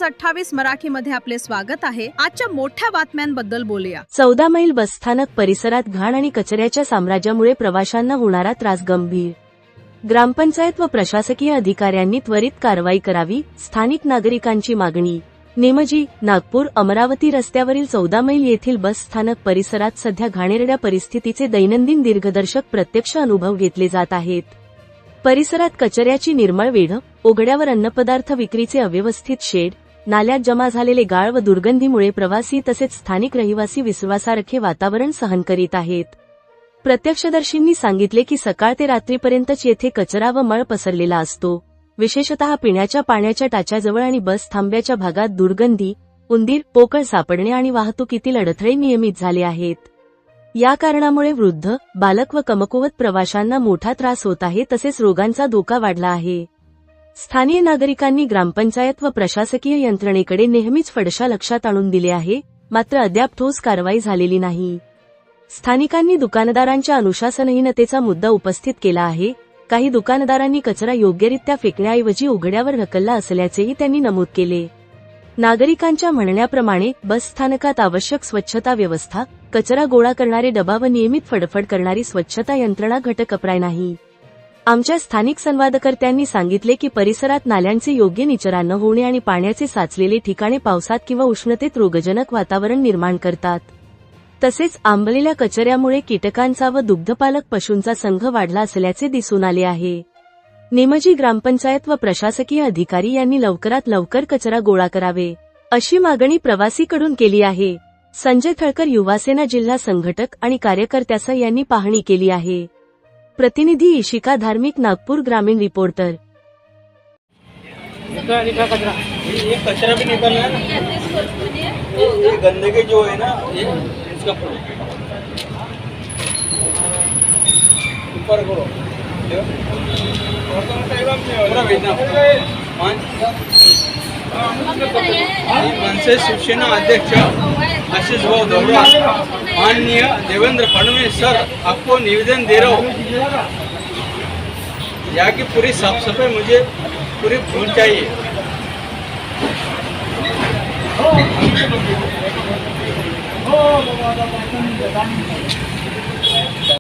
News 28 मराठीमध्ये आपले स्वागत आहे। आजच्या मोठ्या बातम्यांबद्दल बोलूया। 14 मैल बसस्थानक परिसरात घाण आणि कचऱ्याच्या साम्राज्यामुळे प्रवाशांना होणारा त्रास गंभीर। ग्रामपंचायत व प्रशासकीय अधिकाऱ्यांनी त्वरित कारवाई करावी, स्थानिक नागरिकांची मागणी। नेमजी, नागपूर अमरावती रस्त्यावरील 14 मैल येथील बस स्थानक परिसरात सध्या घाणेरड्या परिस्थितीचे दैनंदिन दीर्घदर्शक प्रत्यक्ष अनुभव घेतले जात आहेत। परिसरात कचऱ्याची निर्मळ वेढ, उघड्यावर अन्नपदार्थ विक्रीचे अव्यवस्थित शेड, नाल्यात जमा झालेले गाळ व दुर्गंधीमुळे प्रवासी तसेच स्थानिक रहिवासी विश्वासार्हे वातावरण सहन करीत आहेत। प्रत्यक्षदर्शींनी सांगितले की सकाळ ते रात्रीपर्यंतच येथे कचरा व मळ पसरलेला असतो। विशेषतः पिण्याच्या पाण्याच्या टाच्याजवळ आणि बस थांब्याच्या भागात दुर्गंधी, उंदीर, पोकळ सापडणे आणि वाहतुकीतील अडथळे नियमित झाले आहेत। या कारणामुळे वृद्ध, बालक व कमकुवत प्रवाशांना मोठा त्रास होत आहे, तसेच रोगांचा धोका वाढला आहे। स्थानीय नागरिकांनी ग्रामपंचायत व प्रशासकीय यंत्रणेकडे नेहमीच फडशा लक्षात आणून दिले आहे, मात्र अद्याप ठोस कारवाई झालेली नाही। स्थानिकांनी दुकानदारांच्या अनुशासनहीनतेचा मुद्दा उपस्थित केला आहे। काही दुकानदारांनी कचरा योग्यरित्या फेकण्याऐवजी उघड्यावर ढकलला असल्याचेही त्यांनी नमूद केले। नागरिकांच्या म्हणण्याप्रमाणे बस स्थानकात आवश्यक स्वच्छता व्यवस्था, कचरा गोळा करणारे डबा व नियमित फडफड करणारी स्वच्छता यंत्रणा घटकप्राय नाही। आमच्या स्थानिक संवादकर्त्यांनी सांगितले की परिसरात नाल्यांचे योग्य निचरा न होणे आणि पाण्याचे साचलेले ठिकाणे पावसात किंवा उष्णतेत रोगजनक वातावरण निर्माण करतात। तसेच आंबलेल्या कचऱ्यामुळे कीटकांचा व दुग्धपालक पशूंचा संघ वाढला असल्याचे दिसून आले आहे। नेमजी ग्रामपंचायत व प्रशासकीय अधिकारी यांनी लवकरात लवकर कचरा गोळा करावे, अशी मागणी प्रवासीकडून केली आहे। संजय थळकर, युवासेना जिल्हा संघटक आणि कार्यकर्त्यासह यांनी पाहणी केली आहे। प्रतिनिधी इशिका धार्मिक, नागपूर ग्रामीण रिपोर्टर। ये कचरा भी निकलना है ना, ये गंदगी जो है ना, ये इसका ऊपर करो पूरा भेजना। मनसे शिवसेना अध्यक्ष आशीष भाऊ दोबरा, माननीय देवेंद्र फडणवीस सर, आपको निवेदन दे रहा हूँ, यहाँ की पूरी साफ सफाई मुझे पूरी होनी चाहिए। हो